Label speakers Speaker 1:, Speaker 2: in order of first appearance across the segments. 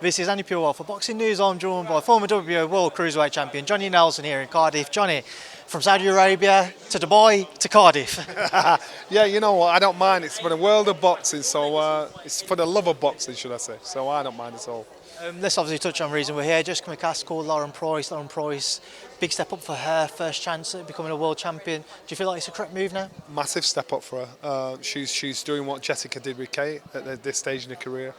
Speaker 1: This is Andi Purewal for Boxing News. I'm joined by former WBO World Cruiserweight Champion Johnny Nelson here in Cardiff. Johnny, from Saudi Arabia to Dubai to Cardiff.
Speaker 2: Yeah, you know what? I don't mind. It's for the world of boxing, so it's for the love of boxing, should I say? So I don't mind at all.
Speaker 1: Let's obviously touch on the reason we're here. Jessica McCaskill, Lauren Price, big step up for her, first chance at becoming a world champion. Do you feel like it's a correct move now?
Speaker 2: Massive step up for her. She's doing what Jessica did with Kate at this stage in her career.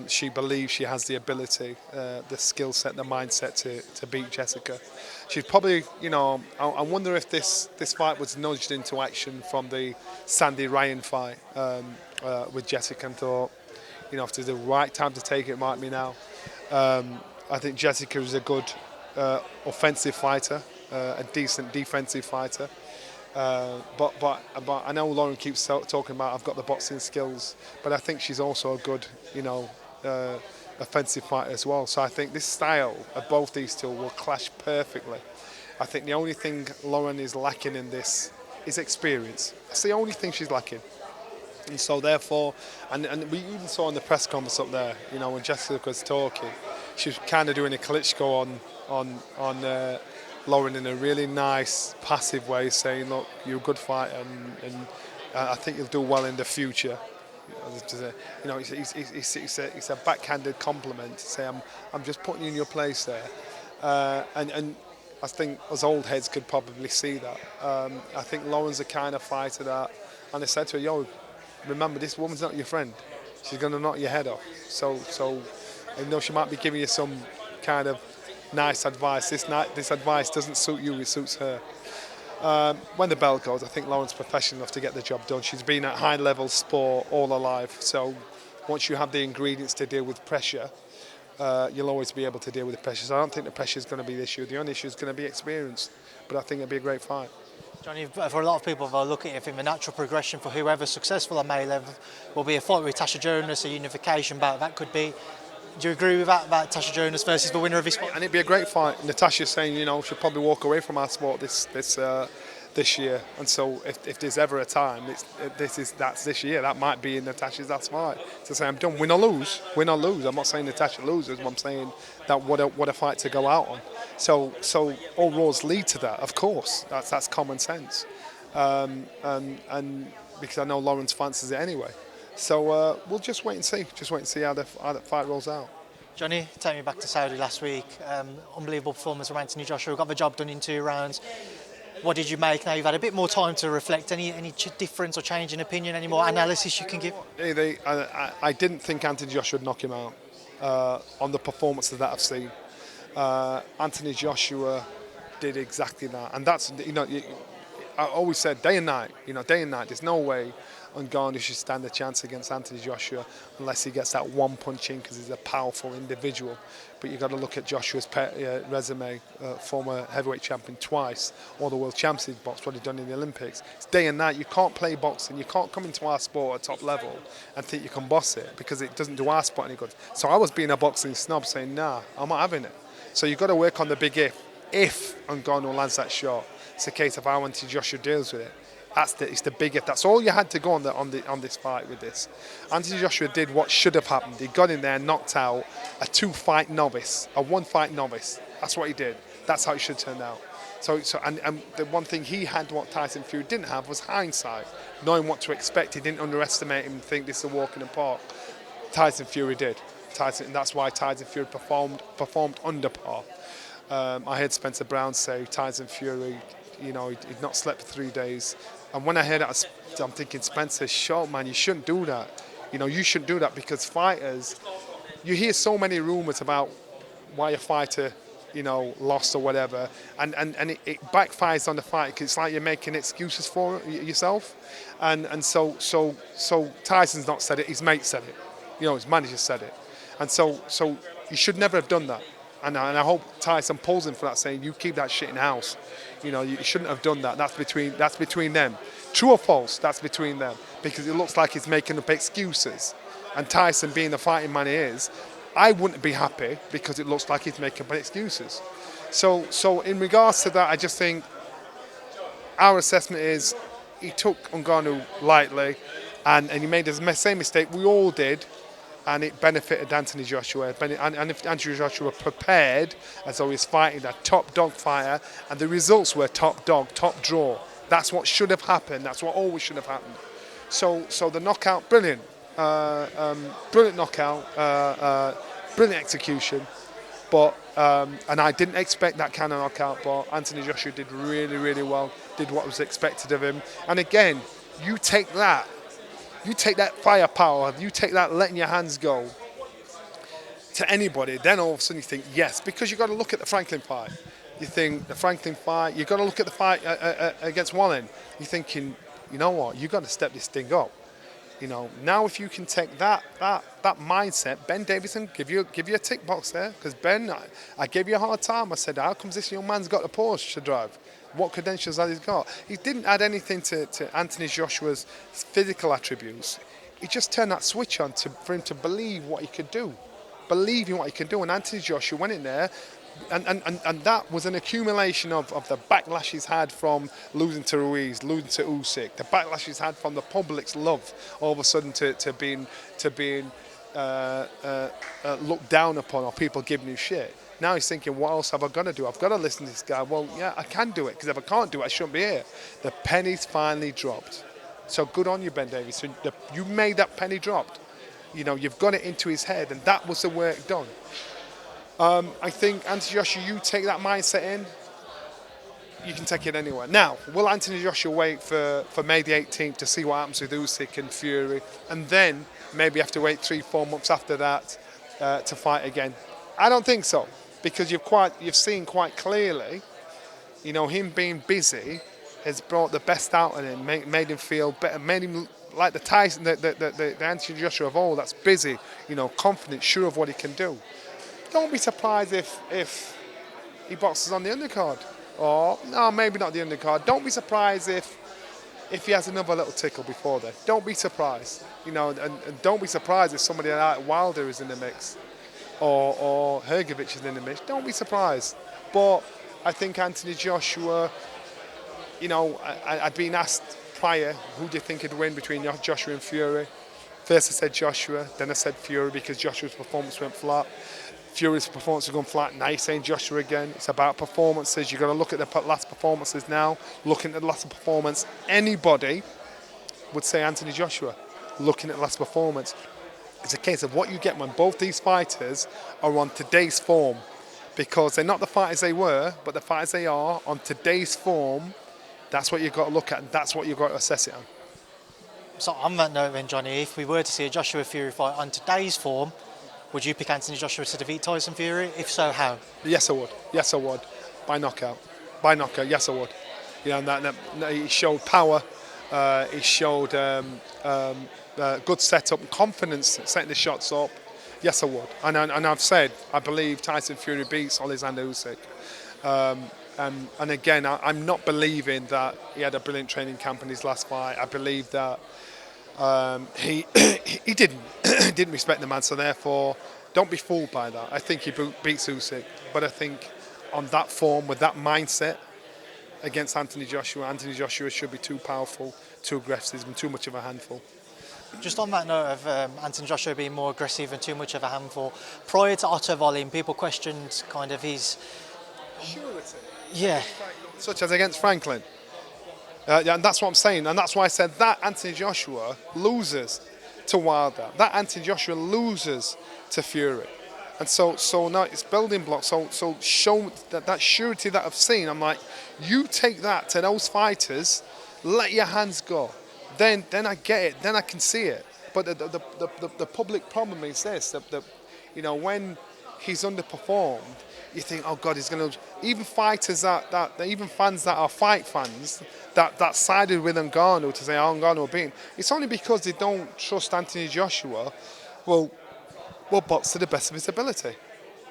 Speaker 2: She believes she has the ability, the skill set, the mindset to beat Jessica. She's probably, I wonder if this fight was nudged into action from the Sandy Ryan fight with Jessica, and thought, if there's the right time to take it, might be now. I think Jessica is a good offensive fighter, a decent defensive fighter. But I know Lauren keeps talking about I've got the boxing skills, but I think she's also a good, offensive fighter as well. So I think this style of both these two will clash perfectly. I think the only thing Lauren is lacking in this is experience. That's the only thing she's lacking. And so therefore, and we even saw in the press conference up there, when Jessica was talking, she was kind of doing a Klitschko on Lauren in a really nice, passive way, saying, "Look, you're a good fighter, and I think you'll do well in the future." It's a backhanded compliment to say, "I'm just putting you in your place there," and I think us old heads could probably see that. I think Lauren's the kind of fighter that, and I said to her, "Yo, remember, this woman's not your friend. She's going to knock your head off. So she might be giving you some kind of nice advice. This advice doesn't suit you, it suits her." When the bell goes, I think Lauren's professional enough to get the job done. She's been at high-level sport all her life. So once you have the ingredients to deal with pressure, you'll always be able to deal with the pressure. So I don't think the pressure is going to be the issue. The only issue is going to be experience. But I think it'll be a great fight.
Speaker 1: Johnny, for a lot of people, if I look at it, I think the natural progression for whoever's successful at May level will be a fight with Natasha Jonas, a unification bout. That could be. Do you agree with that, about Natasha Jonas versus the winner of this fight?
Speaker 2: And it'd be a great fight. Natasha's saying, she'll probably walk away from our sport this year. And so if there's ever a time, that's this year. That might be in Natasha's last fight. To say, I'm done. Win or lose. I'm not saying Natasha loses. I'm saying that what a fight to go out on. So all roads lead to that. Of course, that's common sense. And because I know Lawrence fancies it anyway. So we'll just wait and see. How the fight rolls out.
Speaker 1: Johnny, take me back to Saudi last week. Unbelievable performance from Anthony Joshua. Got the job done in 2 rounds. What did you make? Now you've had a bit more time to reflect. Any difference or change in opinion? Any more analysis you can give?
Speaker 2: I didn't think Anthony Joshua would knock him out on the performances that I've seen. Anthony Joshua did exactly that, and that's I always said day and night. There's no way Ngannou should stand a chance against Anthony Joshua unless he gets that one punch in, because he's a powerful individual. But you've got to look at Joshua's resume, former heavyweight champion twice, or the world champion in box, what he's done in the Olympics. It's day and night. You can't play boxing. You can't come into our sport at top level and think you can boss it, because it doesn't do our sport any good. So I was being a boxing snob, saying, nah, I'm not having it. So you've got to work on the big if. If Ngannou lands that shot, it's a case of how Anthony Joshua deals with it. It's the big if. That's all you had to go on this fight with this. Anthony Joshua did what should have happened. He got in there and knocked out a 2-fight novice, a 1-fight novice. That's what he did. That's how it should turn out. And the one thing he had, what Tyson Fury didn't have, was hindsight, knowing what to expect. He didn't underestimate him and think this is a walk in the park. Tyson Fury did. And that's why Tyson Fury performed under par. I heard Spencer Brown say Tyson Fury, he'd not slept for 3 days. And when I heard that, I'm thinking, Spencer, short man, you shouldn't do that. You shouldn't do that, because fighters, you hear so many rumours about why a fighter, lost or whatever, and it backfires on the fight. It's like you're making excuses for yourself. And so Tyson's not said it, his mate said it. His manager said it. And so you should never have done that. And I hope Tyson pulls him for that, saying, you keep that shit in house. You shouldn't have done that. That's between them. True or false, that's between them. Because it looks like he's making up excuses. And Tyson, being the fighting man he is, I wouldn't be happy, because it looks like he's making up excuses. So in regards to that, I just think our assessment is he took Ngannou lightly, and he made the same mistake we all did and it benefited Anthony Joshua. And if Anthony Joshua prepared as though he's fighting a top dog fighter, and the results were top dog, top draw. That's what should have happened. That's what always should have happened. So the knockout, brilliant. Brilliant knockout, brilliant execution. But and I didn't expect that kind of knockout, but Anthony Joshua did really, really well, did what was expected of him. And again, you take that firepower, you take that letting your hands go to anybody, then all of a sudden you think, yes, because you've got to look at the Franklin fight. You think the Franklin fight, you've got to look at the fight against Wallen. You're thinking, you know what, you've got to step this thing up. You know, now if you can take that mindset, Ben Davison, give you a tick box there, because Ben, I gave you a hard time. I said, how comes this young man's got a Porsche to drive? What credentials has he got? He didn't add anything to Anthony Joshua's physical attributes. He just turned that switch on for him to believe what he could do. Believe in what he could do. And Anthony Joshua went in there, and that was an accumulation of the backlash he's had from losing to Ruiz, losing to Usyk, the backlash he's had from the public's love all of a sudden to being looked down upon, or people giving you shit. Now he's thinking, what else have I got to do? I've got to listen to this guy. Well, yeah, I can do it, because if I can't do it, I shouldn't be here. The penny's finally dropped. So good on you, Ben Davies. You made that penny dropped. You know, you've got it into his head, and that was the work done. I think, Anthony Joshua, you take that mindset in, you can take it anywhere. Now, will Anthony Joshua wait for May the 18th to see what happens with Usyk and Fury, and then maybe have to wait 3-4 months after that to fight again? I don't think so, because you've seen quite clearly, you know, him being busy has brought the best out of him, made him feel better, made him like the Tyson, the Anthony Joshua of old, that's busy, you know, confident, sure of what he can do. Don't be surprised if he boxes on the undercard, or no, maybe not the undercard. Don't be surprised if he has another little tickle before then. Don't be surprised, you know, and don't be surprised if somebody like Wilder is in the mix, or Hrgovic is in the mix. Don't be surprised. But I think Anthony Joshua, you know, I'd been asked prior, who do you think would win between Joshua and Fury? First I said Joshua, then I said Fury, because Joshua's performance went flat. Fury's performance has gone flat. Now you're saying Joshua again. It's about performances. You've got to look at the last performances now. Looking at the last performance, anybody would say Anthony Joshua. Looking at the last performance, it's a case of what you get when both these fighters are on today's form, because they're not the fighters they were, but the fighters they are on today's form. That's what you've got to look at, and that's what you've got to assess it on.
Speaker 1: So on that note then, Johnny, if we were to see a Joshua Fury fight on today's form, would you pick Anthony Joshua to defeat Tyson Fury? If so, how?
Speaker 2: Yes, I would. Yes, I would. By knockout. By knockout, yes, I would. You know, that he showed power. He showed good setup and confidence setting the shots up. Yes, I would. And I've said, I believe Tyson Fury beats Alexander Usyk. And again, I'm not believing that he had a brilliant training camp in his last fight. I believe that he didn't respect the man, so therefore don't be fooled by that. I think he beats Usyk, but I think on that form, with that mindset against Anthony Joshua should be too powerful, too aggressive, and too much of a handful.
Speaker 1: Just on that note of Anthony Joshua being more aggressive and too much of a handful, prior to Otto Wallin, people questioned kind of his...
Speaker 2: Surety.
Speaker 1: Yeah.
Speaker 2: Such as against Franklin. Yeah, and that's what I'm saying, and that's why I said that Anthony Joshua loses to Wilder, that Anthony Joshua loses to Fury, and so now it's building blocks. So show that surety that I've seen. I'm like, you take that to those fighters, let your hands go. Then I get it. Then I can see it. But the public problem is this: that you know, when he's underperformed, you think, oh God, he's going to. Even fighters even fans that are fight fans that sided with Ngannou to say, oh, Ngannou will beat him. It's only because they don't trust Anthony Joshua will box to the best of his ability.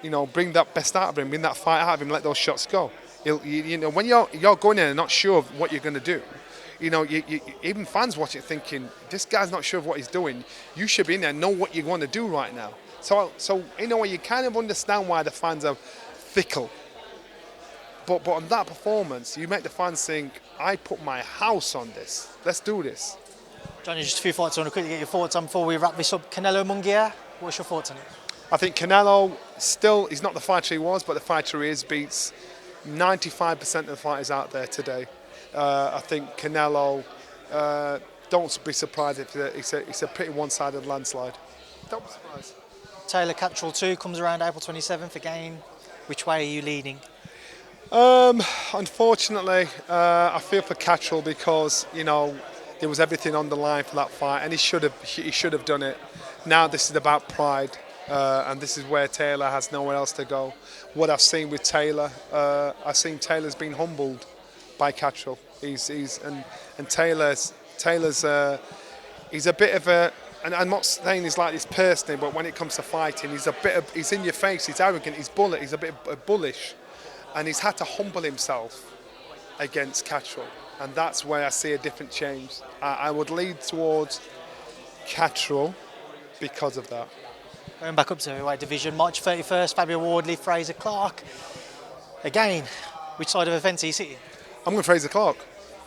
Speaker 2: You know, bring that best out of him, bring that fight out of him, let those shots go. You know, when you're going in and not sure of what you're going to do, you know, even fans watch it thinking, this guy's not sure of what he's doing. You should be in there and know what you want to do right now. So in a way, you kind of understand why the fans are fickle. But on that performance, you make the fans think, I put my house on this. Let's do this.
Speaker 1: Johnny, just a few thoughts. I want to quickly get your thoughts on before we wrap this up. Canelo Munguia? What's your thoughts on it?
Speaker 2: I think Canelo still, he's not the fighter he was, but the fighter he is beats 95% of the fighters out there today. I think Canelo, don't be surprised if it's a pretty one-sided landslide. Don't be surprised.
Speaker 1: Taylor Catterall 2 comes around April 27th again. Which way are you leaning?
Speaker 2: Unfortunately, I feel for Catterall because, you know, there was everything on the line for that fight, and he should have done it. Now this is about pride, and this is where Taylor has nowhere else to go. What I've seen with Taylor, I've seen Taylor's been humbled by Catterall. And Taylor's he's a bit of a, and I'm not saying he's like this personally, but when it comes to fighting, he's in your face, he's arrogant, he's a bit bullish, and he's had to humble himself against Catterall, and that's where I see a different change. I would lead towards Catterall because of that.
Speaker 1: Going back up to heavyweight division, March 31st, Fabio Wardley, Fraser Clarke. Again, which side of the fence are you sitting?
Speaker 2: I'm going Fraser Clarke.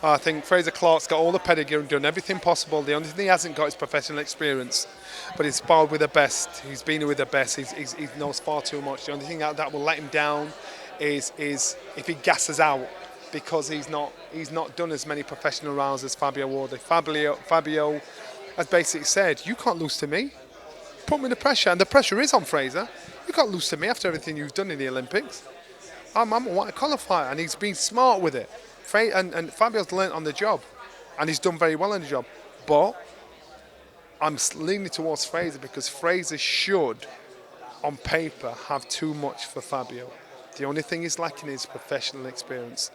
Speaker 2: I think Fraser Clarke's got all the pedigree and done everything possible. The only thing he hasn't got is professional experience, but he's sparred with the best. He's been with the best. He knows far too much. The only thing that will let him down is if he gasses out, because he's not done as many professional rounds as Fabio Wardley. Fabio has basically said, you can't lose to me. Put me the pressure, and the pressure is on Fraser. You can't lose to me after everything you've done in the Olympics. I'm a white collar fighter, and he's been smart with it. And Fabio's learnt on the job, and he's done very well on the job. But I'm leaning towards Fraser because Fraser should, on paper, have too much for Fabio. The only thing he's lacking is professional experience.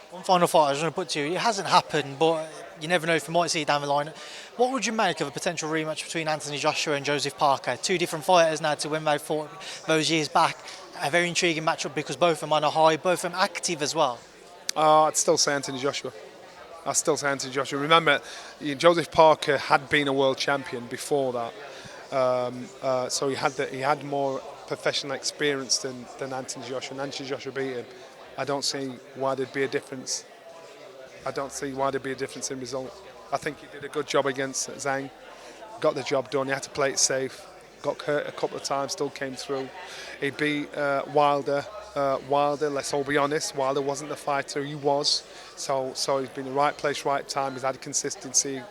Speaker 1: One final fight I was going to put to you. It hasn't happened, but you never know if you might see it down the line. What would you make of a potential rematch between Anthony Joshua and Joseph Parker? Two different fighters now to when they fought those years back. A very intriguing matchup because both of them on a high, both of them active as well.
Speaker 2: I'd still say Anthony Joshua. Remember, Joseph Parker had been a world champion before that, so he had more professional experience than Anthony Joshua. And Anthony Joshua beat him. I don't see why there'd be a difference. In result. I think he did a good job against Zhang. Got the job done. He had to play it safe. Got hurt a couple of times, still came through. He beat Wilder. Wilder, let's all be honest, Wilder wasn't the fighter he was. So he's been in the right place, right time. He's had consistency.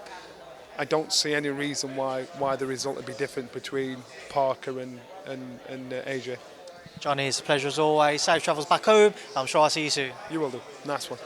Speaker 2: I don't see any reason why the result would be different between Parker and AJ.
Speaker 1: Johnny, it's a pleasure as always. Safe travels back home. I'm sure I'll see you soon.
Speaker 2: You will do. Nice one.